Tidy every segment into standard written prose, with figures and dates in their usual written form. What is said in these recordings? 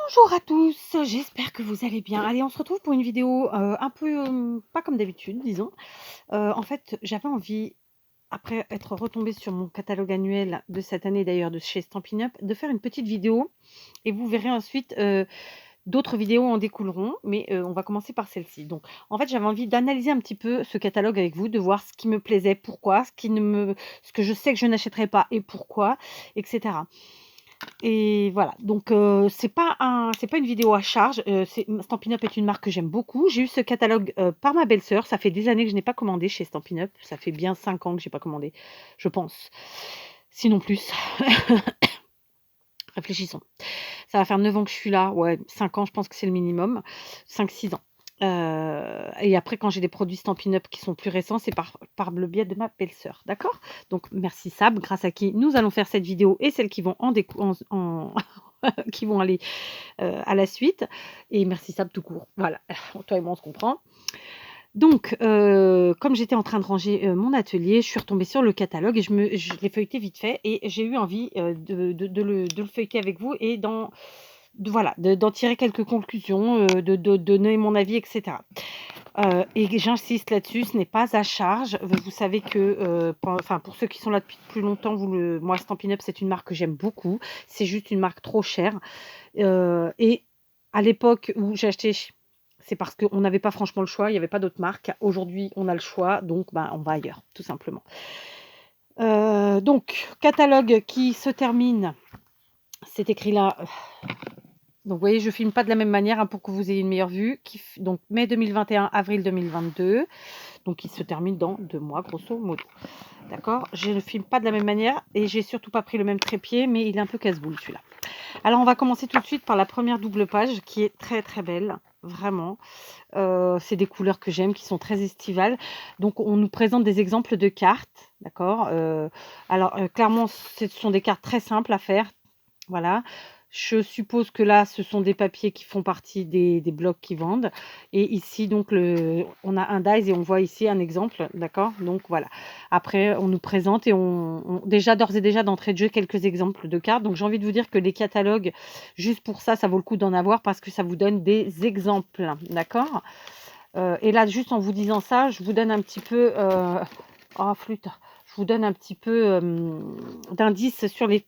Bonjour à tous, j'espère que vous allez bien. Allez, on se retrouve pour une vidéo un peu pas comme d'habitude, disons. En fait, j'avais envie, après être retombée sur mon catalogue annuel de cette année d'ailleurs de chez Stampin' Up, de faire une petite vidéo et vous verrez ensuite d'autres vidéos en découleront, mais on va commencer par celle-ci. Donc, en fait, j'avais envie d'analyser un petit peu ce catalogue avec vous, de voir ce qui me plaisait, pourquoi, ce que je sais que je n'achèterai pas et pourquoi, etc. Et voilà, donc c'est pas une vidéo à charge, Stampin' Up est une marque que j'aime beaucoup. J'ai eu ce catalogue, par ma belle-sœur. Ça fait des années que je n'ai pas commandé chez Stampin' Up. Ça fait bien 5 ans que j'ai pas commandé, je pense. Sinon plus. Réfléchissons. Ça va faire 9 ans que je suis là. Ouais, 5 ans, je pense que c'est le minimum. 5-6 ans. Et après quand j'ai des produits Stampin' Up qui sont plus récents, c'est par le biais de ma belle-sœur, d'accord? Donc merci Sab, grâce à qui nous allons faire cette vidéo et celles qui vont qui vont aller, à la suite, et merci Sab tout court. Voilà, toi et moi on se comprend. Donc comme j'étais en train de ranger, mon atelier, je suis retombée sur le catalogue et je l'ai feuilleté vite fait et j'ai eu envie, de le feuilleter avec vous et d'en tirer quelques conclusions, de donner mon avis et cetera. Et j'insiste là-dessus, ce n'est pas à charge. Vous savez que, enfin, pour ceux qui sont là depuis plus longtemps, moi, Stampin' Up, c'est une marque que j'aime beaucoup. C'est juste une marque trop chère. Et à l'époque où j'ai acheté, c'est parce qu'on n'avait pas franchement le choix, il n'y avait pas d'autres marques. Aujourd'hui, on a le choix, donc ben, on va ailleurs, tout simplement. Donc, catalogue qui se termine, c'est écrit là. Donc, vous voyez, je ne filme pas de la même manière hein, pour que vous ayez une meilleure vue. Donc, mai 2021, avril 2022. Donc, il se termine dans 2 mois, grosso modo. D'accord? Je ne filme pas de la même manière et j'ai surtout pas pris le même trépied, mais il est un peu casse-boule celui-là. Alors, on va commencer tout de suite par la première double page qui est très très belle, vraiment. C'est des couleurs que j'aime, qui sont très estivales. Donc, on nous présente des exemples de cartes, d'accord? Alors, clairement, ce sont des cartes très simples à faire. Voilà. Je suppose que là, ce sont des papiers qui font partie des blocs qui vendent. Et ici, donc, on a un dies et on voit ici un exemple, d'accord? Donc voilà. Après, on nous présente et déjà d'ores et déjà d'entrée de jeu quelques exemples de cartes. Donc j'ai envie de vous dire que les catalogues, juste pour ça, ça vaut le coup d'en avoir parce que ça vous donne des exemples, d'accord? Et là, juste en vous disant ça, je vous donne un petit peu, oh flûte! Je vous donne un petit peu, d'indices sur les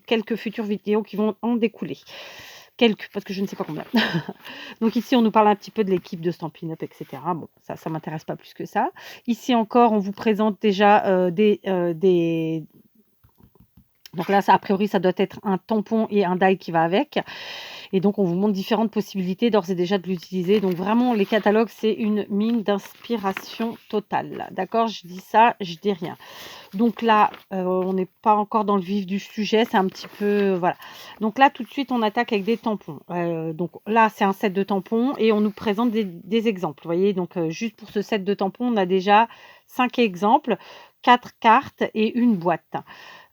quelques futures vidéos qui vont en découler. Quelques, parce que je ne sais pas combien. Donc ici, on nous parle un petit peu de l'équipe de Stampin' Up et cetera. Bon, ça m'intéresse pas plus que ça. Ici encore, on vous présente déjà, donc là, ça a priori, ça doit être un tampon et un die qui va avec. Et donc, on vous montre différentes possibilités d'ores et déjà de l'utiliser. Donc, vraiment, les catalogues, c'est une mine d'inspiration totale. D'accord? Je dis ça, je dis rien. Donc là, on n'est pas encore dans le vif du sujet. C'est un petit peu... voilà. Donc là, tout de suite, on attaque avec des tampons. Donc là, c'est un set de tampons et on nous présente des exemples. Vous voyez? Donc, juste pour ce set de tampons, on a déjà 5 exemples, 4 cartes et une boîte.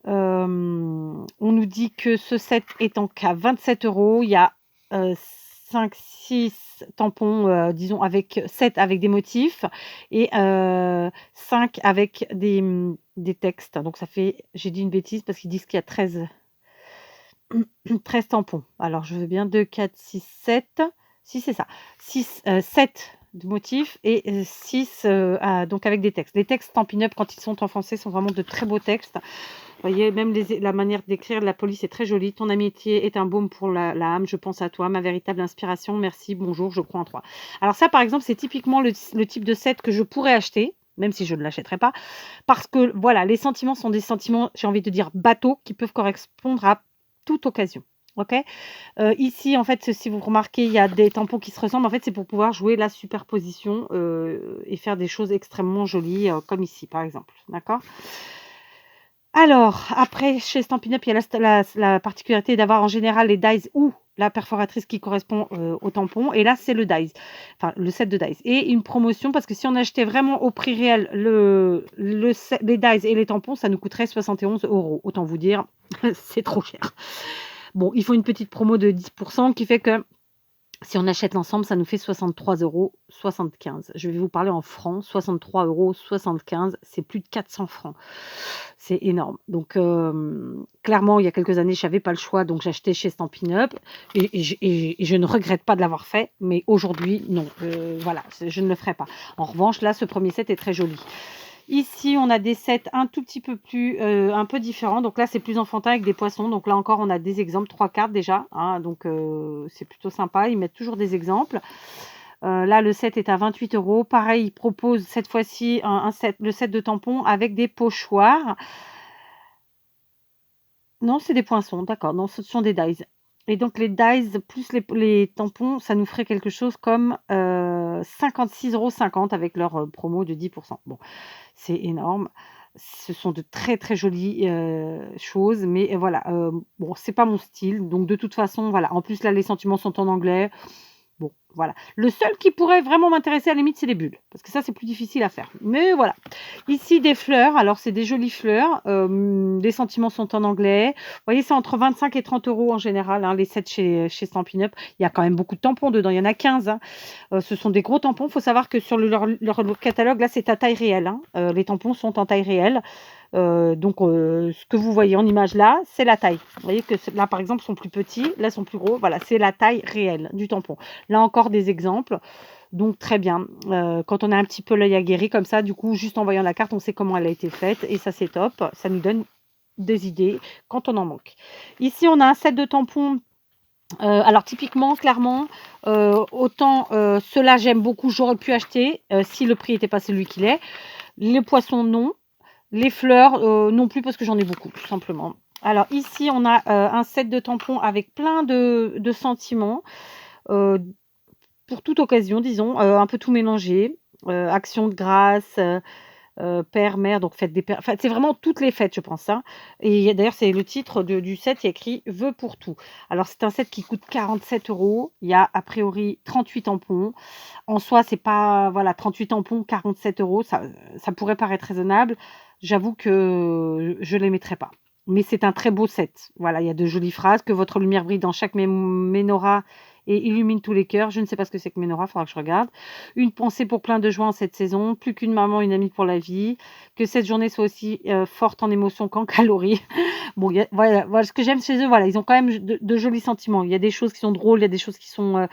On nous dit que ce set est en qu'à 27 €. Il y a 5-6 tampons, disons avec 7 avec des motifs et 5 avec des textes. Donc ça fait, j'ai dit une bêtise parce qu'ils disent qu'il y a 13 tampons. Alors je veux bien 2, 4, 6, 7. Si c'est ça. 7 de motifs et 6 donc avec des textes. Les textes Stampin' Up quand ils sont en français sont vraiment de très beaux textes. Vous voyez, même la manière d'écrire de la police est très jolie. Ton amitié est un baume pour l'âme. Je pense à toi, ma véritable inspiration. Merci, bonjour, je crois en toi. Alors ça, par exemple, c'est typiquement le type de set que je pourrais acheter, même si je ne l'achèterai pas, parce que voilà, les sentiments sont des sentiments, j'ai envie de dire, bateaux, qui peuvent correspondre à toute occasion. Ok. Ici, en fait, si vous remarquez, il y a des tampons qui se ressemblent. En fait, c'est pour pouvoir jouer la superposition et faire des choses extrêmement jolies, comme ici, par exemple. D'accord? Alors, après, chez Stampin' Up, il y a la particularité d'avoir en général les dies ou la perforatrice qui correspond au tampon. Et là, c'est le dies, enfin le set de dies. Et une promotion, parce que si on achetait vraiment au prix réel les dies et les tampons, ça nous coûterait 71 €. Autant vous dire, c'est trop cher. Bon, ils font une petite promo de 10% qui fait que Si on achète l'ensemble, ça nous fait 63,75 €. Je vais vous parler en francs, 63,75 €, c'est plus de 400 francs. C'est énorme. Donc, clairement, il y a quelques années, j'avais pas le choix, donc j'achetais chez Stampin' Up et je ne regrette pas de l'avoir fait, mais aujourd'hui, non, voilà, je ne le ferai pas. En revanche, là, ce premier set est très joli. Ici, on a des sets un tout petit peu plus, un peu différents. Donc là, c'est plus enfantin avec des poissons. Donc là encore, on a des exemples, 3 cartes déjà, hein, donc c'est plutôt sympa. Ils mettent toujours des exemples. Là, le set est à 28 €. Pareil, ils proposent cette fois-ci le set de tampons avec des pochoirs. Non, c'est des poinçons, d'accord. Non, ce sont des dies et donc les dies plus les tampons, ça nous ferait quelque chose comme, 56,50 € avec leur, promo de 10. Bon, c'est énorme. Ce sont de très, très jolies, choses, mais voilà, bon, c'est pas mon style, donc de toute façon, voilà. En plus, là, les sentiments sont en anglais. Bon, voilà. Le seul qui pourrait vraiment m'intéresser à la limite, c'est les bulles, parce que ça, c'est plus difficile à faire. Mais voilà. Ici, des fleurs. Alors, c'est des jolies fleurs. Les sentiments sont en anglais. Vous voyez, c'est entre 25 et 30 € en général, hein, les sets chez Stampin' Up. Il y a quand même beaucoup de tampons dedans. Il y en a 15, hein. Ce sont des gros tampons. Il faut savoir que sur leur catalogue, là, c'est à taille réelle, hein. Les tampons sont en taille réelle. Donc, ce que vous voyez en image là, c'est la taille. Vous voyez que là, par exemple, sont plus petits, là, sont plus gros. Voilà, c'est la taille réelle du tampon. Là encore, des exemples. Donc, très bien. Quand on a un petit peu l'œil aguerri comme ça, du coup, juste en voyant la carte, on sait comment elle a été faite. Et ça, c'est top. Ça nous donne des idées quand on en manque. Ici, on a un set de tampons. Alors typiquement, clairement, autant ceux-là, j'aime beaucoup, j'aurais pu acheter si le prix n'était pas celui qu'il est. Les poissons, non. Les fleurs, non plus parce que j'en ai beaucoup, tout simplement. Alors ici, on a, un set de tampons avec plein de sentiments, heu, pour toute occasion, disons, un peu tout mélangé, action de grâce, père, mère, donc fête des pères, enfin, c'est vraiment toutes les fêtes, je pense, hein, et il y a d'ailleurs, c'est le titre du set, il y a écrit: «Vœux pour tout». Alors c'est un set qui coûte 47 €. Il y a a priori 38 tampons. En soi, c'est pas voilà, 38 tampons, 47 €, ça pourrait paraître raisonnable. J'avoue que je les mettrais pas. Mais c'est un très beau set. Voilà, il y a de jolies phrases: «Que votre lumière brille dans chaque menorah et illumine tous les cœurs». Je ne sais pas ce que c'est que menorah, faudra que je regarde. «Une pensée pour plein de joie en cette saison, plus qu'une maman, une amie pour la vie. Que cette journée soit aussi, forte en émotions qu'en calories». Bon, il y a voilà ce que j'aime chez eux, voilà, ils ont quand même de jolis sentiments. Il y a des choses qui sont drôles, il y a des choses qui sont,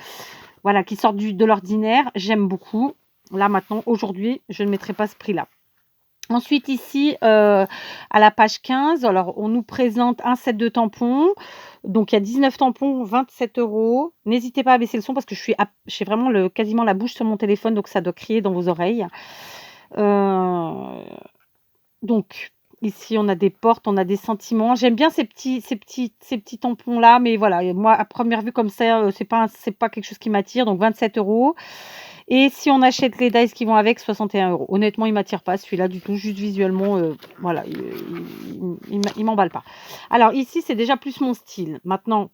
voilà, qui sortent de l'ordinaire, j'aime beaucoup. Là, maintenant, aujourd'hui, je ne mettrai pas ce prix-là. Ensuite, ici, à la page 15, alors on nous présente un set de tampons. Donc il y a 19 tampons, 27 €. N'hésitez pas à baisser le son parce que j'ai vraiment quasiment la bouche sur mon téléphone, donc ça doit crier dans vos oreilles. Heu, donc ici, on a des portes, on a des sentiments. J'aime bien ces petits tampons-là, mais voilà, moi, à première vue comme ça, c'est pas quelque chose qui m'attire, donc 27 €. Et si on achète les dice qui vont avec, 61 €. Honnêtement, il m'attire pas celui-là du tout, juste visuellement, voilà, il m'emballe pas. Alors ici, c'est déjà plus mon style. Maintenant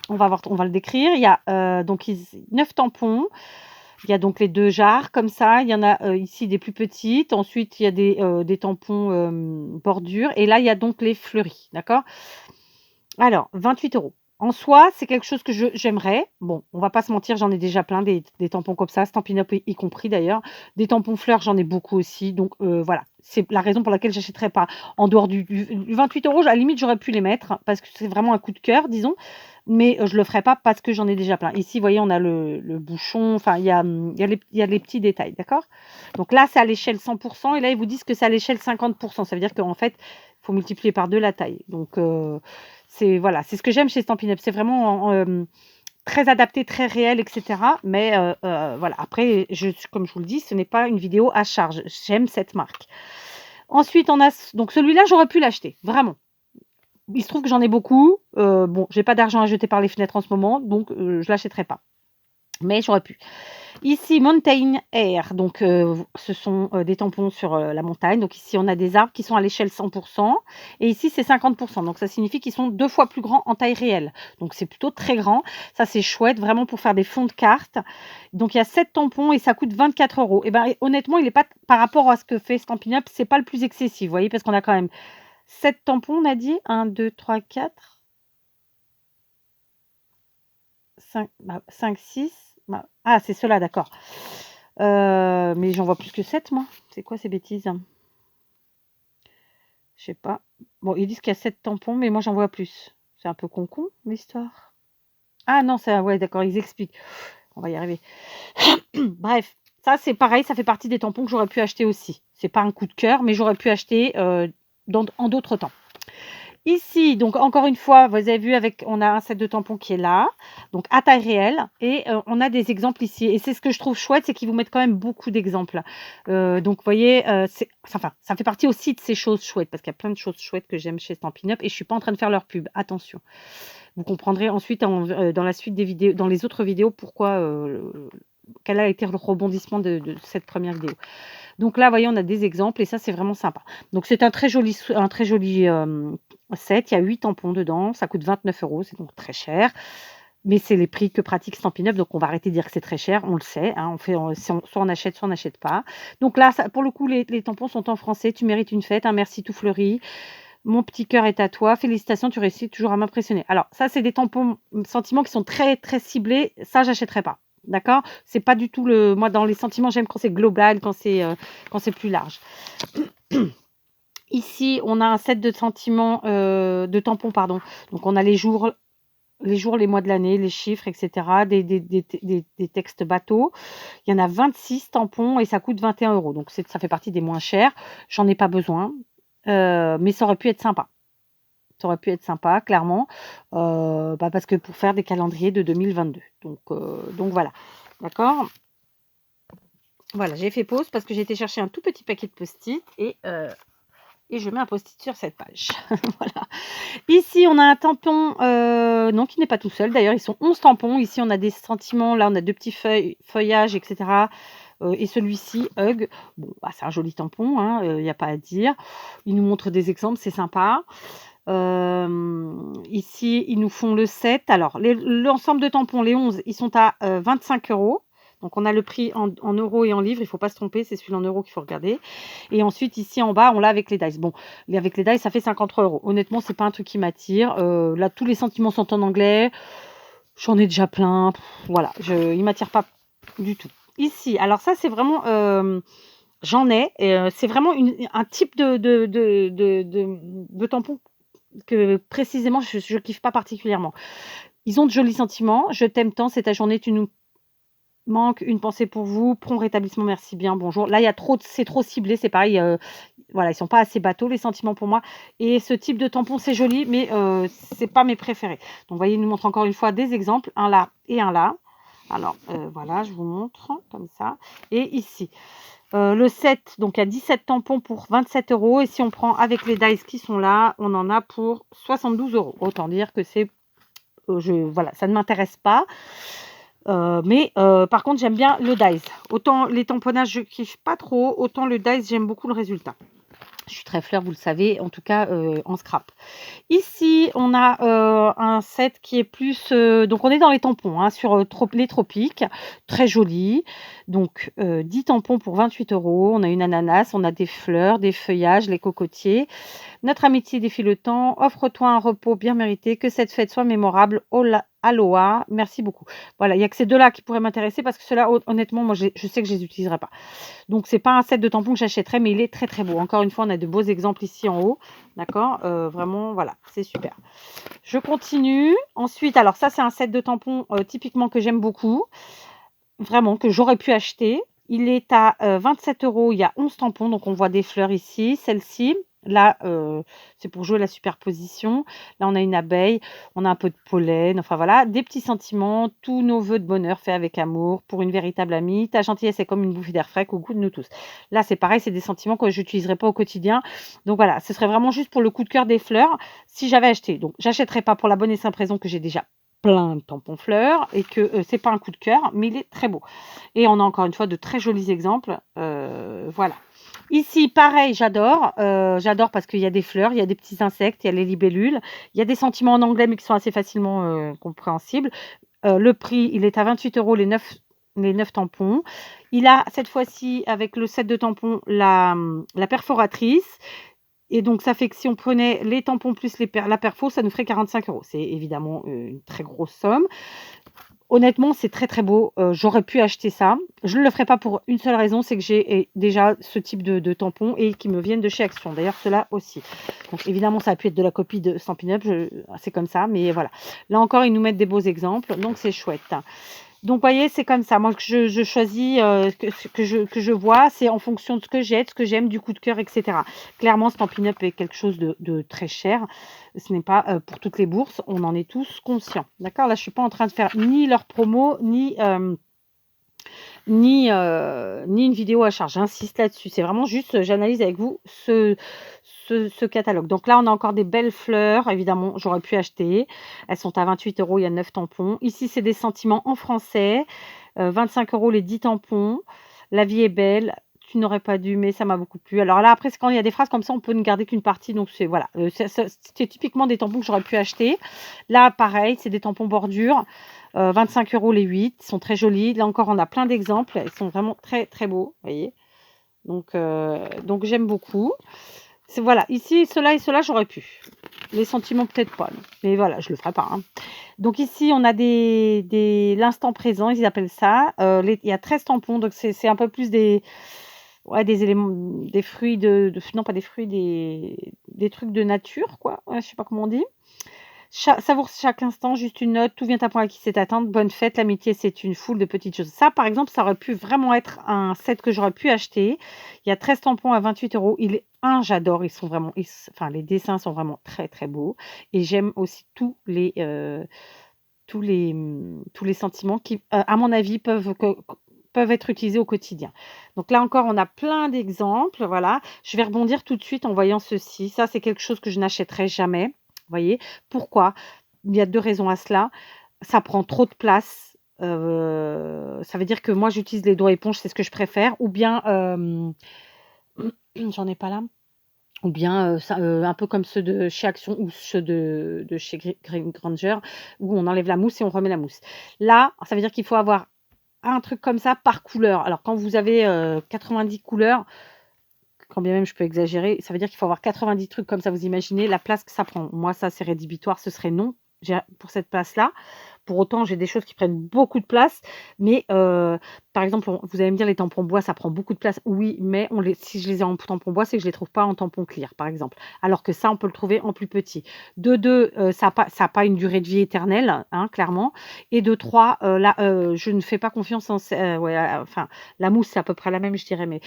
on va le décrire. Il y a, donc 9 tampons. Il y a donc les 2 jarres comme ça. Il y en a, ici des plus petites. Ensuite, il y a des tampons, bordure et là, il y a donc les fleuris, d'accord? Alors 28 €. En soi, c'est quelque chose que j'aimerais. Bon, on va pas se mentir, j'en ai déjà plein des tampons comme ça, Stampin' Up y compris d'ailleurs. Des tampons fleurs, j'en ai beaucoup aussi, donc voilà. C'est la raison pour laquelle j'achèterais pas. En dehors du 28 €, à la limite, j'aurais pu les mettre parce que c'est vraiment un coup de cœur, disons, mais je le ferai pas parce que j'en ai déjà plein. Ici, vous voyez, on a le bouchon, enfin, il y a les petits détails, d'accord? Donc là, c'est à l'échelle 100 et là, ils vous disent que c'est à l'échelle 50. Ça veut dire qu'en fait, il faut multiplier par 2 la taille. Donc c'est voilà, c'est ce que j'aime chez Stampin' Up. C'est vraiment très adapté, très réel et cetera. Mais voilà, après comme je vous le dis, ce n'est pas une vidéo à charge. J'aime cette marque. Ensuite, on a donc celui-là, j'aurais pu l'acheter, vraiment. Il se trouve que j'en ai beaucoup. Bon, j'ai pas d'argent à jeter par les fenêtres en ce moment, donc je l'achèterai pas. Mais j'aurais pu. Ici, Mountain Air, donc ce sont, des tampons sur, la montagne. Donc ici, on a des arbres qui sont à l'échelle 100 et ici, c'est 50. Donc ça signifie qu'ils sont 2 fois plus grands en taille réelle. Donc c'est plutôt très grand. Ça, c'est chouette, vraiment pour faire des fonds de cartes. Donc il y a 7 tampons et ça coûte 24 € et ben, honnêtement, il est pas par rapport à ce que fait Stampin' Up, c'est pas le plus excessif, vous voyez? Parce qu'on a quand même 7 tampons, on a dit? 1, 2, 3, 4, 5, 6. Ah, c'est ceux-là, d'accord. Mais j'en vois plus que 7, moi. C'est quoi ces bêtises? Je sais pas. Bon, ils disent qu'il y a 7 tampons, mais moi, j'en vois plus. C'est un peu con l'histoire. Ah non, ça, ouais, d'accord, ils expliquent. On va y arriver. Bref, ça, c'est pareil, ça fait partie des tampons que j'aurais pu acheter aussi. C'est pas un coup de cœur, mais j'aurais pu acheter en d'autres temps. Ici, donc encore une fois, vous avez vu, on a un set de tampons qui est là, donc à taille réelle, et on a des exemples ici. Et c'est ce que je trouve chouette, c'est qu'ils vous mettent quand même beaucoup d'exemples. Donc, vous voyez, enfin, ça fait partie aussi de ces choses chouettes, parce qu'il y a plein de choses chouettes que j'aime chez Stampin' Up, et je suis pas en train de faire leur pub. Attention. Vous comprendrez ensuite dans la suite des vidéos, dans les autres vidéos, pourquoi, quel a été le rebondissement de cette première vidéo. Donc là, vous voyez, on a des exemples et ça, c'est vraiment sympa. Donc c'est un très joli set. Il y a 8 tampons dedans. Ça coûte 29 €. C'est donc très cher. Mais c'est les prix que pratique Stampin' Up. Donc on va arrêter de dire que c'est très cher. On le sait. Hein, soit on achète, soit on n'achète pas. Donc là, pour le coup, les tampons sont en français. Tu mérites une fête. Un merci tout fleuri. Mon petit cœur est à toi. Félicitations, tu réussis toujours à m'impressionner. Alors, ça, c'est des tampons sentiments qui sont très, très ciblés. Ça, j'achèterai pas. D'accord? C'est pas du tout moi, dans les sentiments, j'aime quand c'est global, quand c'est plus large. Ici, on a un set de sentiments, de tampons, pardon. Donc, on a les jours, les mois de l'année, les chiffres, etc. Des textes bateaux. Il y en a 26 tampons et ça coûte 21 €. Donc, ça fait partie des moins chers. J'en ai pas besoin. Mais ça aurait pu être sympa. Ça aurait pu être sympa, clairement, parce que pour faire des calendriers de 2022. Donc voilà, d'accord? Voilà, j'ai fait pause parce que j'ai été chercher un tout petit paquet de post-it et je mets un post-it sur cette page. Voilà. Ici, on a un tampon, non, qui n'est pas tout seul. D'ailleurs, ils sont 11 tampons. Ici, on a des sentiments. Là, on a 2 petits feuillages, etc. Et celui-ci, Hug, bon, c'est un joli tampon, hein, il n'y a pas à dire. Il nous montre des exemples, c'est sympa. Ici, ils nous font le set. Alors, l'ensemble de tampons, les 11, ils sont à 25 €. Donc, on a le prix en euros et en livres. Il ne faut pas se tromper, c'est celui en euros qu'il faut regarder. Et ensuite, ici en bas, on l'a avec les dice. Bon, avec les dice, ça fait 53 €. Honnêtement, c'est pas un truc qui m'attire. Là, tous les sentiments sont en anglais. J'en ai déjà plein. Voilà, il ne m'attire pas du tout. Ici, alors ça, c'est vraiment... j'en ai. C'est vraiment un type de tampon que précisément je kiffe pas particulièrement. Ils ont de jolis sentiments. Je t'aime tant, c'est ta journée, tu nous manques, une pensée pour vous, prompt rétablissement, merci bien, bonjour. Là, c'est trop ciblé, c'est pareil, voilà, ils sont pas assez bateaux les sentiments pour moi. Et ce type de tampon, c'est joli, mais c'est pas mes préférés. Donc, vous voyez, il nous montre encore une fois des exemples, un là et un là. Alors, voilà, je vous montre comme ça. Et ici, le set, donc il y a 17 tampons pour 27 € et si on prend avec les dice qui sont là, on en a pour 72 €. Autant dire que c'est, voilà, ça ne m'intéresse pas. Mais par contre, j'aime bien le dice. Autant les tamponnages, je kiffe pas trop, autant le dice, j'aime beaucoup le résultat. Je suis très fleur, vous le savez, en tout cas en scrap. Ici, on a un set qui est plus... donc, on est dans les tampons, hein, sur les tropiques. Très joli. Donc, 10 tampons pour 28 €. On a une ananas, on a des fleurs, des feuillages, les cocotiers. Notre amitié défie le temps. Offre-toi un repos bien mérité. Que cette fête soit mémorable. Aloha. Merci beaucoup. Voilà, il n'y a que ces deux-là qui pourraient m'intéresser parce que ceux-là, honnêtement, moi, je sais que je ne les utiliserai pas. Donc, c'est pas un set de tampons que j'achèterais, mais il est très, très beau. Encore une fois, on a de beaux exemples ici en haut. D'accord? Vraiment, voilà, c'est super. Je continue. Ensuite, alors ça, c'est un set de tampons typiquement que j'aime beaucoup. Vraiment, que j'aurais pu acheter. Il est à 27 €. Il y a 11 tampons, donc on voit des fleurs ici. Celle-ci, là, c'est pour jouer la superposition. Là, on a une abeille, on a un peu de pollen, enfin voilà, des petits sentiments, tous nos vœux de bonheur faits avec amour pour une véritable amie. Ta gentillesse est comme une bouffée d'air frais au goût de nous tous. Là, c'est pareil, c'est des sentiments que je n'utiliserai pas au quotidien. Donc voilà, ce serait vraiment juste pour le coup de cœur des fleurs si j'avais acheté. Donc, j'achèterais pas pour la bonne et simple raison que j'ai déjà plein de tampons fleurs et que c'est pas un coup de cœur, mais il est très beau. Et on a encore une fois de très jolis exemples. Voilà. Ici, pareil, j'adore. J'adore parce qu'il y a des fleurs, il y a des petits insectes, il y a les libellules. Il y a des sentiments en anglais, mais qui sont assez facilement compréhensibles. Le prix, il est à 28 € les 9 tampons. Il a cette fois-ci, avec le set de tampons, la perforatrice. Et donc, ça fait que si on prenait les tampons plus la perfo, ça nous ferait 45 €. C'est évidemment une très grosse somme. honnêtement, c'est très, très beau. J'aurais pu acheter ça. Je ne le ferai pas pour une seule raison, c'est que j'ai déjà ce type de tampons et qui me viennent de chez Action. D'ailleurs, ceux-là aussi. Donc évidemment, ça a pu être de la copie de Stampin' Up, c'est comme ça, mais voilà. Là encore, ils nous mettent des beaux exemples, donc c'est chouette. Donc, vous voyez, c'est comme ça. Moi, je choisis que je vois, c'est en fonction de ce que j'ai, de ce que j'aime, du coup de cœur, etc. Clairement, Stampin' Up est quelque chose de très cher. Ce n'est pas pour toutes les bourses. On en est tous conscients. D'accord? Là, je ne suis pas en train de faire ni leur promo, ni une vidéo à charge. J'insiste là-dessus. C'est vraiment juste, j'analyse avec vous ce catalogue. Donc là, on a encore des belles fleurs. Évidemment, j'aurais pu acheter. Elles sont à 28 €. Il y a 9 tampons. Ici, c'est des sentiments en français. 25 € les 10 tampons. La vie est belle. Tu n'aurais pas dû, mais ça m'a beaucoup plu. Alors là, après, quand il y a des phrases comme ça, on peut ne garder qu'une partie. Donc, c'est voilà. C'est typiquement des tampons que j'aurais pu acheter. Là, pareil, c'est des tampons bordure. 25 € les 8. Ils sont très jolis. Là encore, on a plein d'exemples. Ils sont vraiment très, très beaux. Vous voyez? Donc j'aime beaucoup. Voilà, ici, cela et cela, j'aurais pu. Les sentiments, peut-être pas. Non. Mais voilà, je le ferai pas. Hein. Donc ici, on a l'instant présent, ils appellent ça. Il y a 13 tampons, donc c'est un peu plus des éléments, des fruits non pas des fruits, des trucs de nature, quoi. Ouais, je sais pas comment on dit. Savoure chaque instant, juste une note, tout vient à point à qui sait attendre, bonne fête, l'amitié c'est une foule de petites choses. Ça par exemple, ça aurait pu vraiment être un set que j'aurais pu acheter. Il y a 13 tampons à 28 €. J'adore, ils sont vraiment, enfin les dessins sont vraiment très très beaux. Et j'aime aussi tous les sentiments qui, à mon avis, peuvent être utilisés au quotidien. Donc là encore, on a plein d'exemples, voilà. Je vais rebondir tout de suite en voyant ceci. Ça, c'est quelque chose que je n'achèterai jamais, vous voyez? Pourquoi? Il y a 2 raisons à cela. Ça prend trop de place, ça veut dire que moi, j'utilise les doigts éponges, c'est ce que je préfère ou bien, j'en ai pas là? Ou bien, un peu comme ceux de chez Action ou ceux de chez Grainger où on enlève la mousse et on remet la mousse. Là, ça veut dire qu'il faut avoir un truc comme ça par couleur. Alors quand vous avez, 90 couleurs, quand bien même je peux exagérer, ça veut dire qu'il faut avoir 90 trucs comme ça. Vous imaginez la place que ça prend. Moi, ça, c'est rédhibitoire, ce serait non. Pour cette place-là. Pour autant, j'ai des choses qui prennent beaucoup de place, mais par exemple, vous allez me dire les tampons bois, ça prend beaucoup de place. Oui, mais si je les ai en tampon bois, c'est que je les trouve pas en tampon clear, par exemple. Alors que ça, on peut le trouver en plus petit. De 2, ça a pas une durée de vie éternelle, hein, clairement. Et de 3, là, je ne fais pas confiance en ouais, enfin, la mousse, c'est à peu près la même, je dirais, mais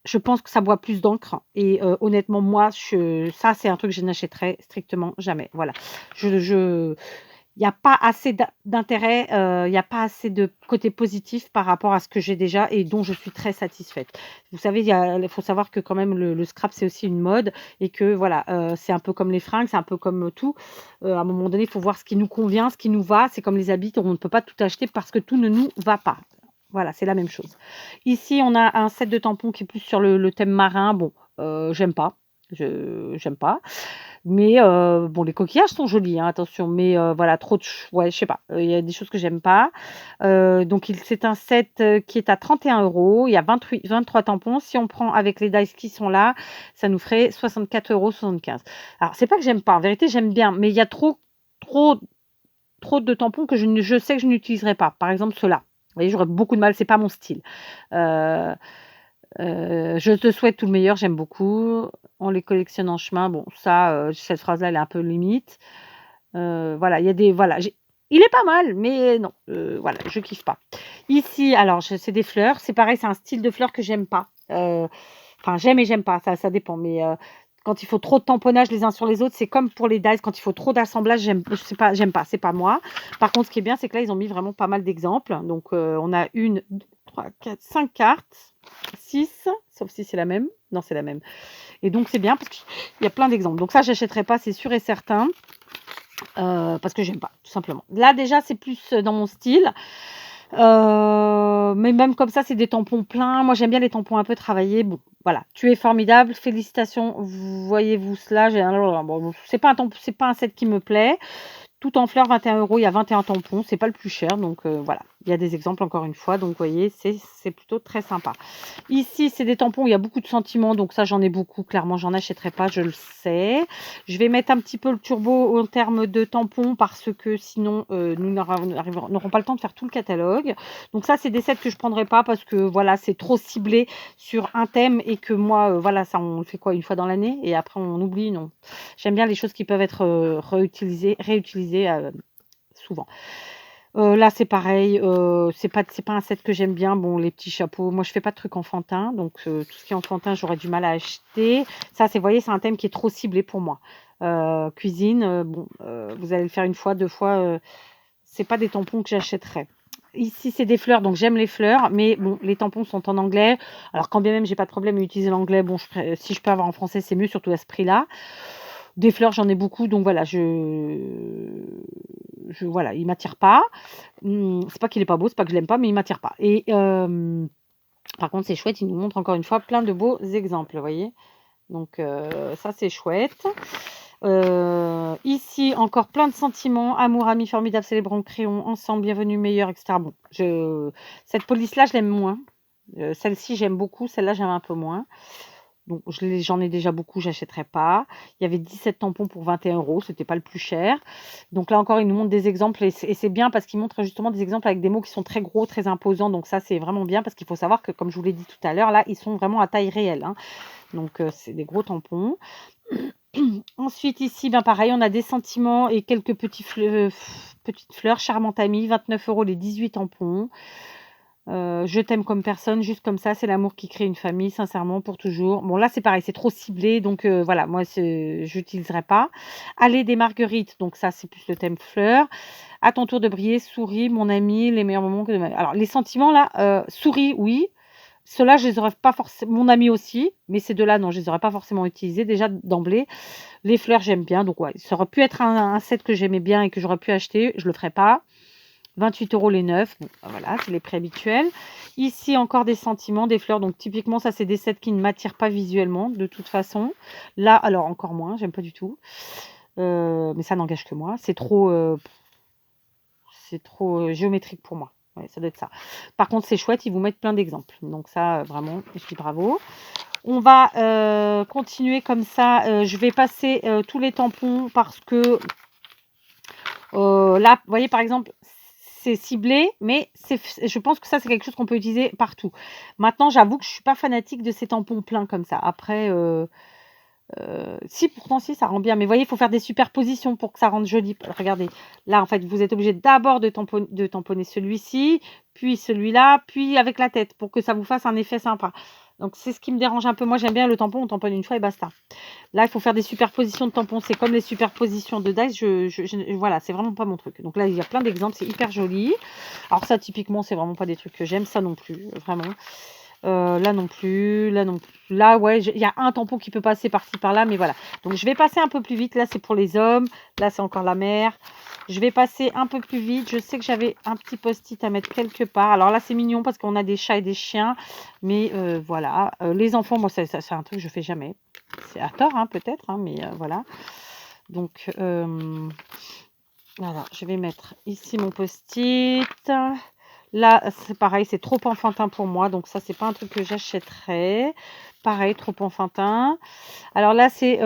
je pense que ça boit plus d'encre et honnêtement, moi, ça, c'est un truc que je n'achèterai strictement jamais. Voilà. Il y a pas assez d'intérêt, il y a pas assez de côté positif par rapport à ce que j'ai déjà et dont je suis très satisfaite. Vous savez, il faut savoir que quand même le scrap, c'est aussi une mode et que voilà, c'est un peu comme les fringues, c'est un peu comme tout. À un moment donné, il faut voir ce qui nous convient, ce qui nous va. C'est comme les habits, on ne peut pas tout acheter parce que tout ne nous va pas. Voilà, c'est la même chose. Ici, on a un set de tampons qui est plus sur le thème marin. Bon, j'aime pas, j'aime pas. Mais bon, les coquillages sont jolis, hein, attention, mais voilà, trop de ouais, je sais pas, il y a des choses que j'aime pas. Donc c'est un set, qui est à 31 €. Il y a 23 tampons. Si on prend avec les dies qui sont là, ça nous ferait 64,75 €. Alors c'est pas que j'aime pas, en vérité, j'aime bien, mais il y a trop trop de tampons que je sais que je n'utiliserai pas. Par exemple, ceux-là. Vous voyez, j'aurais beaucoup de mal, c'est pas mon style. Heu je te souhaite tout le meilleur, j'aime beaucoup. On les collectionne en chemin. Bon ça, cette phrase-là, elle est un peu limite. Voilà, il y a des voilà, il est pas mal, mais non, voilà, je kiffe pas. Ici, alors c'est des fleurs, c'est pareil, c'est un style de fleurs que j'aime pas. Enfin j'aime et j'aime pas, ça dépend, mais quand il faut trop de tamponnage les uns sur les autres, c'est comme pour les dies, quand il faut trop d'assemblage, j'aime pas, c'est pas moi. Par contre, ce qui est bien, c'est que là, ils ont mis vraiment pas mal d'exemples. Donc on a 1, 2, 3, 4, 5 cartes, 6, sauf si c'est la même. Non, c'est la même. Et donc c'est bien parce qu'il y a plein d'exemples. Donc ça, j'achèterai pas, c'est sûr et certain, parce que j'aime pas, tout simplement. Là, déjà, c'est plus dans mon style. Mais même comme ça, c'est des tampons pleins. Moi, j'aime bien les tampons un peu travaillés. Bon, voilà, tu es formidable, félicitations. Voyez-vous cela? Bon, c'est pas un set qui me plaît. Tout en fleurs, 21 €, il y a 21 tampons, c'est pas le plus cher, donc voilà. Il y a des exemples encore une fois, donc vous voyez, c'est plutôt très sympa. Ici, c'est des tampons où il y a beaucoup de sentiments, donc ça, j'en ai beaucoup. Clairement, j'en achèterai pas, je le sais. Je vais mettre un petit peu le turbo en termes de tampons parce que sinon, nous n'aurons pas le temps de faire tout le catalogue. Donc ça, c'est des sets que je prendrai pas parce que voilà, c'est trop ciblé sur un thème et que moi, voilà, ça, on le fait quoi une fois dans l'année et après on oublie, non. J'aime bien les choses qui peuvent être réutilisées souvent. Là, c'est pareil, c'est pas un set que j'aime bien. Bon, les petits chapeaux, moi, je fais pas de trucs enfantins, donc tout ce qui est enfantin, j'aurais du mal à acheter. Ça, c'est vous voyez, c'est un thème qui est trop ciblé pour moi. Cuisine, bon, vous allez le faire une fois, 2 fois, c'est pas des tampons que j'achèterais. Ici, c'est des fleurs, donc j'aime les fleurs, mais bon, les tampons sont en anglais. Alors quand bien même j'ai pas de problème à utiliser l'anglais, bon, si je peux avoir en français, c'est mieux, surtout à ce prix-là. Des fleurs, j'en ai beaucoup, donc voilà, voilà, il m'attire pas. C'est pas qu'il est pas beau, c'est pas que je l'aime pas, mais il m'attire pas. Et par contre, c'est chouette, il nous montre encore une fois plein de beaux exemples, vous voyez. Donc ça, c'est chouette. Ici, encore plein de sentiments, amour, amis, formidable, célébrons le crayon, ensemble, bienvenue, meilleur, etc. Bon, cette police-là, je l'aime moins. Celle-ci, j'aime beaucoup, celle-là, j'aime un peu moins. Donc, j'en ai déjà beaucoup, j'achèterai pas. Il y avait 17 tampons pour 21 €, c'était pas le plus cher. Donc là encore, il nous montre des exemples et c'est bien parce qu'il montre justement des exemples avec des mots qui sont très gros, très imposants. Donc ça, c'est vraiment bien parce qu'il faut savoir que, comme je vous l'ai dit tout à l'heure, là, ils sont vraiment à taille réelle, hein. Donc c'est des gros tampons. Ensuite, ici, ben pareil, on a des sentiments et quelques petites fleurs. Charmante amie, 29 € les 18 tampons. Je t'aime comme personne, juste comme ça, c'est l'amour qui crée une famille, sincèrement, pour toujours. Bon, là, c'est pareil, c'est trop ciblé, donc voilà, moi, j'utiliserai pas. Aller des marguerites, donc ça, c'est plus le thème fleurs. À ton tour de briller, souris, mon ami, les meilleurs moments que de ma vie. Alors, les sentiments, là, souris, oui. Ceux-là, je les aurais pas forcément. Mon ami aussi, mais ces deux-là, non, je les aurais pas forcément utilisés déjà d'emblée. Les fleurs, j'aime bien, donc ouais, ça aurait pu être un set que j'aimais bien et que j'aurais pu acheter, je le ferai pas. 28 € les 9, bon, voilà, c'est les prix habituels. Ici, encore des sentiments, des fleurs. Donc, typiquement, ça, c'est des sets qui ne m'attirent pas visuellement, de toute façon. Là, alors, encore moins, j'aime pas du tout. Mais ça n'engage que moi. C'est trop géométrique pour moi. Ouais, ça doit être ça. Par contre, c'est chouette, ils vous mettent plein d'exemples. Donc, ça, vraiment, je dis bravo. On va continuer comme ça. Je vais passer tous les tampons parce que là, vous voyez, par exemple, c'est ciblé, mais je pense que ça, c'est quelque chose qu'on peut utiliser partout. Maintenant, j'avoue que je suis pas fanatique de ces tampons pleins comme ça. Après, si, pourtant, si, ça rend bien. Mais vous voyez, il faut faire des superpositions pour que ça rende joli. Regardez, là, en fait, vous êtes obligé d'abord de tamponner celui-ci, puis celui-là, puis avec la tête pour que ça vous fasse un effet sympa. Donc, c'est ce qui me dérange un peu. Moi, j'aime bien le tampon, on tamponne une fois et basta. Là, il faut faire des superpositions de tampons. C'est comme les superpositions de dice. Voilà, c'est vraiment pas mon truc. Donc là, il y a plein d'exemples. C'est hyper joli. Alors ça, typiquement, c'est vraiment pas des trucs que j'aime. Ça non plus, vraiment. Là non plus, là non plus. Là, ouais, il y a un tampon qui peut passer par-ci, par-là, mais voilà. Donc, je vais passer un peu plus vite. Là, c'est pour les hommes. Là, c'est encore la mère. Je vais passer un peu plus vite. Je sais que j'avais un petit post-it à mettre quelque part. Alors là, c'est mignon parce qu'on a des chats et des chiens. Mais voilà. Les enfants, moi, c'est un truc que je fais jamais. C'est à tort, hein, peut-être, hein, mais voilà. Donc, voilà, je vais mettre ici mon post-it. Là, c'est pareil, c'est trop enfantin pour moi, donc ça, c'est pas un truc que j'achèterais. Pareil, trop enfantin. Alors là, c'est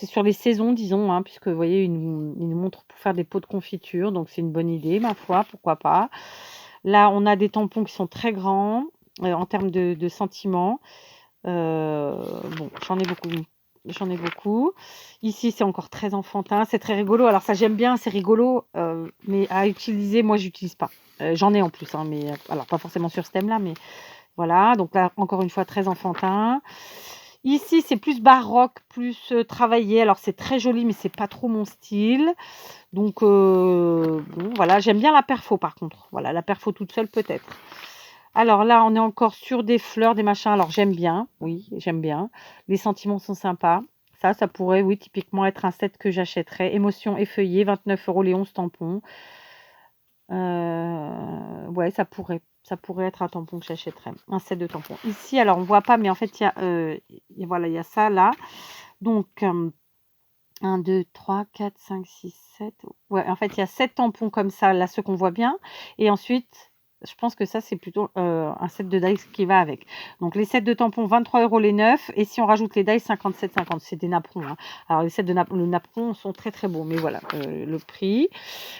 sur les saisons, disons, hein, puisque vous voyez, il nous montre pour faire des pots de confiture, donc c'est une bonne idée, ma foi, pourquoi pas. Là, on a des tampons qui sont très grands en termes de sentiments. Bon, j'en ai beaucoup. J'en ai beaucoup. Ici, c'est encore très enfantin. C'est très rigolo. Alors ça, j'aime bien, c'est rigolo, mais à utiliser, moi, j'utilise pas. J'en ai en plus, hein, mais alors pas forcément sur ce thème-là, mais voilà. Donc là, encore une fois, très enfantin. Ici, c'est plus baroque, plus travaillé. Alors c'est très joli, mais c'est pas trop mon style. Donc bon, voilà. J'aime bien la perfo, par contre. Voilà, la perfo toute seule, peut-être. Alors là, on est encore sur des fleurs, des machins. Alors j'aime bien, oui, j'aime bien. Les sentiments sont sympas. Ça pourrait, oui, typiquement être un set que j'achèterais. Émotion effeuillée, 29 € les 11 tampons. Ouais, ça pourrait être un tampon que j'achèterais. Un set de tampons. Ici, alors on voit pas, mais en fait, voilà, il y a ça là. Donc, 1, 2, 3, 4, 5, 6, 7. Ouais, en fait, il y a 7 tampons comme ça, là, ceux qu'on voit bien. Et ensuite, je pense que ça, c'est plutôt un set de dies qui va avec. Donc, les sets de tampons, 23 € les neufs. Et si on rajoute les dies, 57,50. C'est des napperons, hein. Alors, les sets de le napperon sont très très beaux. Mais voilà, le prix.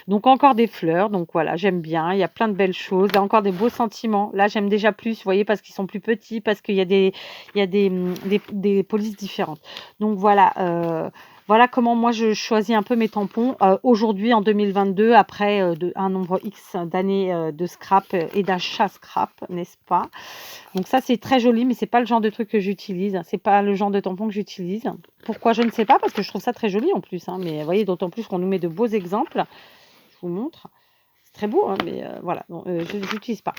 Donc, encore des fleurs. Donc, voilà, j'aime bien. Il y a plein de belles choses. Il y a encore des beaux sentiments. Là, j'aime déjà plus, vous voyez, parce qu'ils sont plus petits, parce qu'il y a des polices différentes. Donc, voilà comment moi je choisis un peu mes tampons aujourd'hui en 2022 après un nombre X d'années de scrap et d'achat scrap, n'est-ce pas? Donc ça c'est très joli, mais c'est pas le genre de truc que j'utilise. C'est pas le genre de tampon que j'utilise. Pourquoi je ne sais pas, parce que je trouve ça très joli en plus, hein, mais vous voyez, d'autant plus qu'on nous met de beaux exemples. Je vous montre. C'est très beau, hein, mais voilà, je n'utilise pas.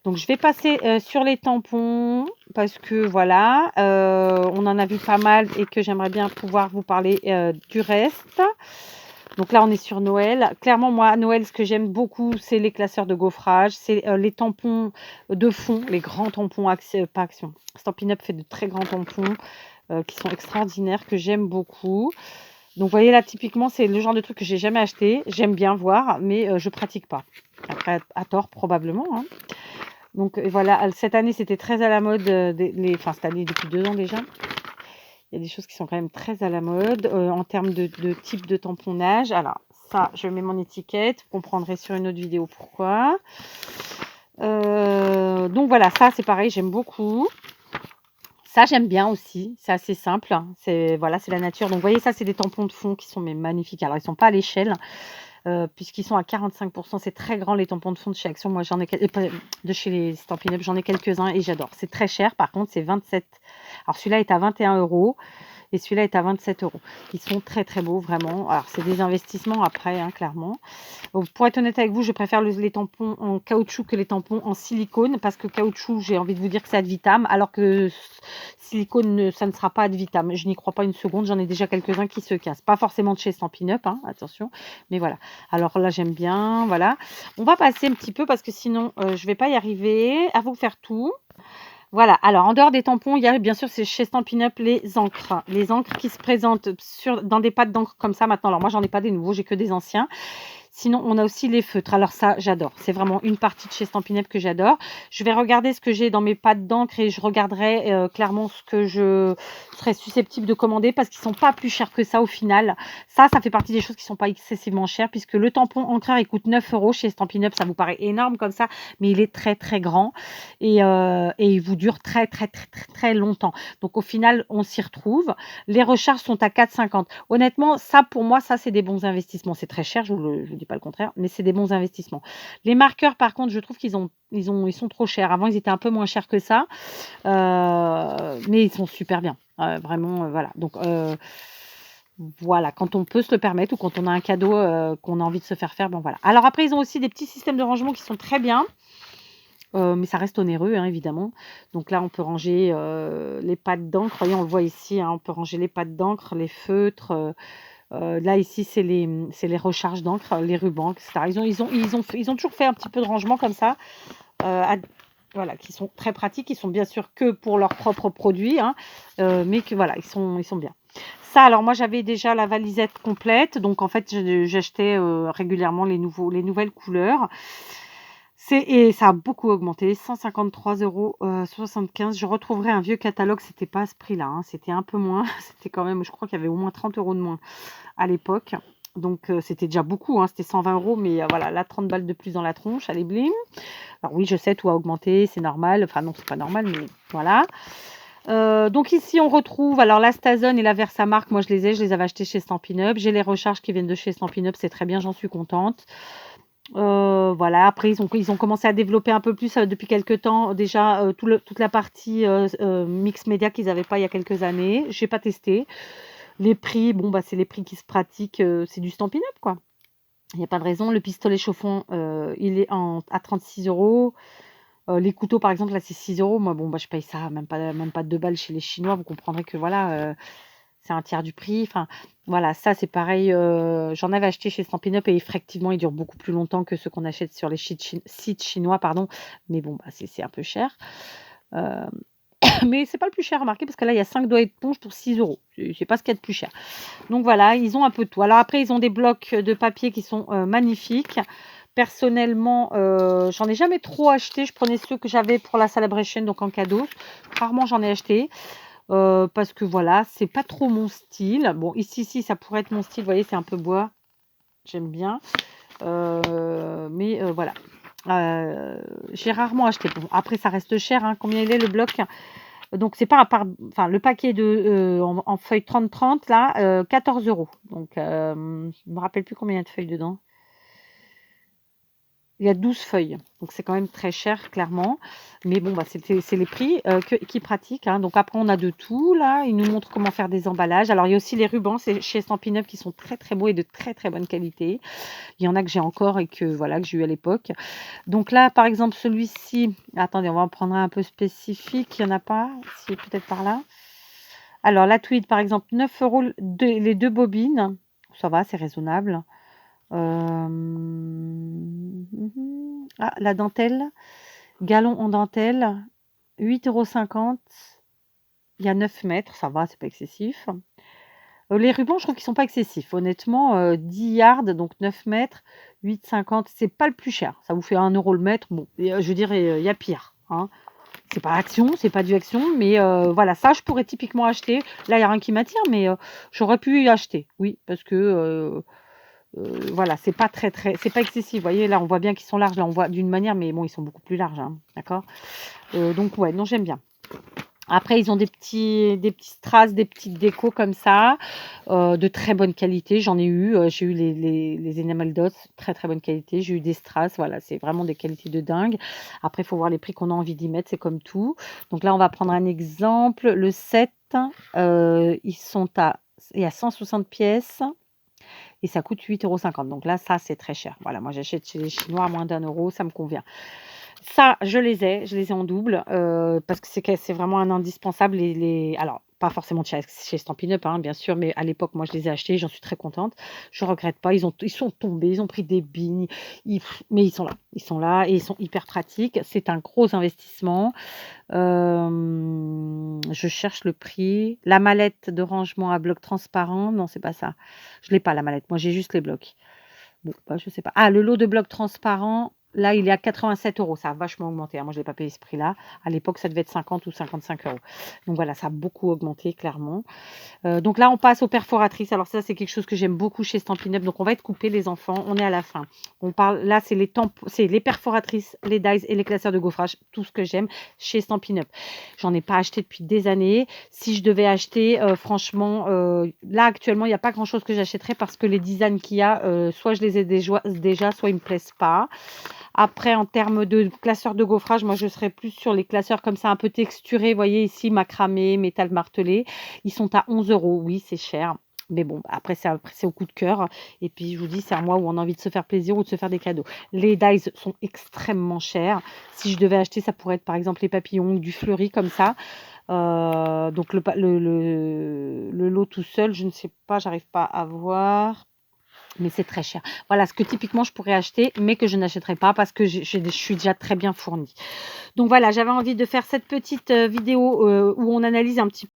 Donc, je vais passer sur les tampons parce que voilà, on en a vu pas mal et que j'aimerais bien pouvoir vous parler du reste. Donc là, on est sur Noël. Clairement, moi, à Noël, ce que j'aime beaucoup, c'est les classeurs de gaufrage, c'est les tampons de fond, les grands tampons, pas Action. Stampin' Up fait de très grands tampons qui sont extraordinaires, que j'aime beaucoup. Donc, vous voyez là, typiquement, c'est le genre de truc que j'ai jamais acheté. J'aime bien voir, mais je pratique pas. Après, à tort, probablement, hein. Donc voilà, cette année, c'était très à la mode, enfin cette année, depuis 2 ans déjà. Il y a des choses qui sont quand même très à la mode en termes de type de tamponnage. Alors ça, je mets mon étiquette, vous comprendrez sur une autre vidéo pourquoi. Donc voilà, ça c'est pareil, j'aime beaucoup. Ça, j'aime bien aussi, c'est assez simple, hein. Voilà, c'est la nature. Donc vous voyez, ça, c'est des tampons de fond qui sont magnifiques. Alors ils ne sont pas à l'échelle. Puisqu'ils sont à 45%. C'est très grand les tampons de fond de chez Action. Moi, j'en ai de chez les Stampin' Up, j'en ai quelques-uns et j'adore. C'est très cher, par contre, c'est 27. Alors, celui-là est à 21 € et celui-là est à 27 €. Ils sont très, très beaux, vraiment. Alors, c'est des investissements après, hein, clairement. Pour être honnête avec vous, je préfère les tampons en caoutchouc que les tampons en silicone parce que caoutchouc, j'ai envie de vous dire que c'est ad vitam, alors que silicone, ça ne sera pas ad vitam. Je n'y crois pas une seconde. J'en ai déjà quelques-uns qui se cassent. Pas forcément de chez Stampin' Up, hein, attention. Mais voilà. Alors là, j'aime bien. Voilà. On va passer un petit peu parce que sinon, je ne vais pas y arriver à vous faire tout. Voilà, alors en dehors des tampons, il y a bien sûr c'est chez Stampin' Up les encres. Les encres qui se présentent dans des pattes d'encre comme ça maintenant. Alors moi, j'en ai pas des nouveaux, j'ai que des anciens. Sinon, on a aussi les feutres. Alors ça, j'adore. C'est vraiment une partie de chez Stampin' Up que j'adore. Je vais regarder ce que j'ai dans mes pattes d'encre et je regarderai clairement ce que je serais susceptible de commander parce qu'ils ne sont pas plus chers que ça au final. Ça fait partie des choses qui ne sont pas excessivement chères puisque le tampon encreur, il coûte 9 € chez Stampin' Up. Ça vous paraît énorme comme ça, mais il est très, très grand et il vous dure très, très, très, très, très longtemps. Donc, au final, on s'y retrouve. Les recharges sont à 4,50 €. Honnêtement, ça, pour moi, ça, c'est des bons investissements. C'est très cher, je vous dis pas le contraire, mais c'est des bons investissements. Les marqueurs, par contre, je trouve qu'ils sont trop chers. Avant, ils étaient un peu moins chers que ça, mais ils sont super bien. Vraiment, voilà. Donc, voilà, quand on peut se le permettre ou quand on a un cadeau qu'on a envie de se faire, bon voilà. Alors après, ils ont aussi des petits systèmes de rangement qui sont très bien. Mais ça reste onéreux, hein, évidemment. Donc là, on peut ranger les pattes d'encre. Voyez, on le voit ici, hein, on peut ranger les pattes d'encre, les feutres. Là, ici, c'est les recharges d'encre, les rubans, etc. Ils ont toujours fait un petit peu de rangement comme ça, voilà, qui sont très pratiques. Ils sont bien sûr que pour leurs propres produits, hein, mais que voilà, ils sont bien. Ça, alors moi, j'avais déjà la valisette complète. Donc, en fait, j'achetais régulièrement les nouvelles couleurs. Et ça a beaucoup augmenté, 153,75 €. Je retrouverai un vieux catalogue, c'était pas à ce prix-là, hein, c'était un peu moins. C'était quand même, je crois qu'il y avait au moins 30 € de moins à l'époque. Donc c'était déjà beaucoup, hein, c'était 120 €, mais voilà, là 30 balles de plus dans la tronche, allez blim. Alors oui, je sais, tout a augmenté, c'est normal. Enfin non, c'est pas normal, mais voilà. Donc ici, on retrouve alors la Stazone et la Versamark. Moi, je les avais achetés chez Stampin' Up. J'ai les recharges qui viennent de chez Stampin' Up, c'est très bien, j'en suis contente. Voilà, après ils ont commencé à développer un peu plus depuis quelques temps déjà toute la partie mix média qu'ils n'avaient pas il y a quelques années. J'ai pas testé. Les prix, bon bah c'est les prix qui se pratiquent, c'est du Stampin' Up quoi. Il n'y a pas de raison. Le pistolet chauffant, il est à 36 €. Les couteaux par exemple là c'est 6 €. Moi bon bah je paye ça même pas 2 balles chez les Chinois. Vous comprendrez que voilà, c'est un tiers du prix. Enfin, voilà, ça c'est pareil. J'en avais acheté chez Stampin' Up et effectivement, ils durent beaucoup plus longtemps que ceux qu'on achète sur les sites chinois, pardon. Mais bon, bah, c'est un peu cher. Euh, mais c'est pas le plus cher, remarquez, parce que là, il y a 5 doigts d'éponge pour 6 €. C'est pas ce qu'il y a de plus cher. Donc voilà, ils ont un peu de tout. Alors après, ils ont des blocs de papier qui sont magnifiques. Personnellement, j'en ai jamais trop acheté. Je prenais ceux que j'avais pour la Celebration, donc en cadeau. Rarement j'en ai acheté, parce que voilà, c'est pas trop mon style. Bon, ici, ça pourrait être mon style, vous voyez, c'est un peu bois, j'aime bien, mais voilà. J'ai rarement acheté. Bon, après ça reste cher, hein. Combien il est le bloc? Donc c'est pas à part enfin le paquet de, en feuilles 30-30 là, 14 €. Donc je me rappelle plus combien il y a de feuilles dedans. Il y a 12 feuilles, donc c'est quand même très cher clairement. Mais bon, bah, c'est les prix, qui pratiquent, hein. Donc après on a de tout là, ils nous montrent comment faire des emballages. Alors il y a aussi les rubans, c'est chez Stampin' Up qui sont très, très beaux et de très, très bonne qualité. Il y en a que j'ai encore et que voilà, que j'ai eu à l'époque. Donc là, par exemple, celui-ci, attendez, on va en prendre un peu spécifique, il y en a pas? Si, peut-être par là? Alors la tweed, par exemple, 9 € les 2 bobines, ça va, c'est raisonnable. Ah, la dentelle, galon en dentelle, 8,50 €. Il y a 9 mètres, ça va, c'est pas excessif. Les rubans, je trouve qu'ils sont pas excessifs. Honnêtement, 10 yards, donc 9 mètres, 8,50 €, c'est pas le plus cher. Ça vous fait 1 € le mètre. Bon, et je dirais, il y a pire, hein. C'est pas Action, c'est pas du Action, mais voilà, ça, je pourrais typiquement acheter. Là, il y a rien qui m'attire, mais j'aurais pu y acheter. Oui, parce que, voilà, c'est pas c'est pas excessif. Vous voyez, là, on voit bien qu'ils sont larges. Là, on voit d'une manière, mais bon, ils sont beaucoup plus larges, hein, d'accord? Donc ouais, non, j'aime bien. Après, ils ont des petits strass, des petites décos comme ça, de très bonne qualité. J'en ai eu, j'ai eu les Enamel Dots, très, très bonne qualité. J'ai eu des strass, voilà, c'est vraiment des qualités de dingue. Après, il faut voir les prix qu'on a envie d'y mettre, c'est comme tout. Donc là, on va prendre un exemple. Le 7, ils sont il y a 160 pièces et ça coûte 8,50 €. Donc là, ça, c'est très cher. Voilà, moi, j'achète chez les Chinois à moins d'1 €, ça me convient. Ça, je les ai en double, parce que c'est vraiment un indispensable. Alors, pas forcément chez Stampin' Up, hein, bien sûr, mais à l'époque, moi, je les ai achetés, j'en suis très contente. Je regrette pas, ils sont tombés, ils ont pris des bignes, mais ils sont là et ils sont hyper pratiques. C'est un gros investissement. Je cherche le prix. La mallette de rangement à blocs transparents, non, c'est pas ça. Je l'ai pas la mallette, moi j'ai juste les blocs. Bon, bah, je sais pas. Ah, le lot de blocs transparents, là, il est à 87 €. Ça a vachement augmenté, hein. Moi, je l'ai pas payé ce prix-là. À l'époque, ça devait être 50 ou 55 €. Donc voilà, ça a beaucoup augmenté clairement. Donc là, on passe aux perforatrices. Alors ça, c'est quelque chose que j'aime beaucoup chez Stampin' Up. Donc on va être coupés les enfants, on est à la fin. On parle là, c'est les perforatrices, les dies et les classeurs de gaufrage, tout ce que j'aime chez Stampin' Up. J'en ai pas acheté depuis des années. Si je devais acheter, franchement, là actuellement, il y a pas grand-chose que j'achèterais parce que les designs qu'il y a, soit je les ai déjà, soit ils me plaisent pas. Après, en termes de classeurs de gaufrage, moi, je serais plus sur les classeurs comme ça, un peu texturés. Vous voyez ici, macramé, métal martelé. Ils sont à 11 €. Oui, c'est cher. Mais bon, après, c'est au coup de cœur. Et puis, je vous dis, c'est un mois où on a envie de se faire plaisir ou de se faire des cadeaux. Les dies sont extrêmement chers. Si je devais acheter, ça pourrait être par exemple les papillons ou du fleuri comme ça. Donc, le lot tout seul, je ne sais pas, j'arrive pas à voir. Mais c'est très cher. Voilà ce que typiquement je pourrais acheter, mais que je n'achèterai pas parce que je suis déjà très bien fournie. Donc voilà, j'avais envie de faire cette petite, vidéo, où on analyse un petit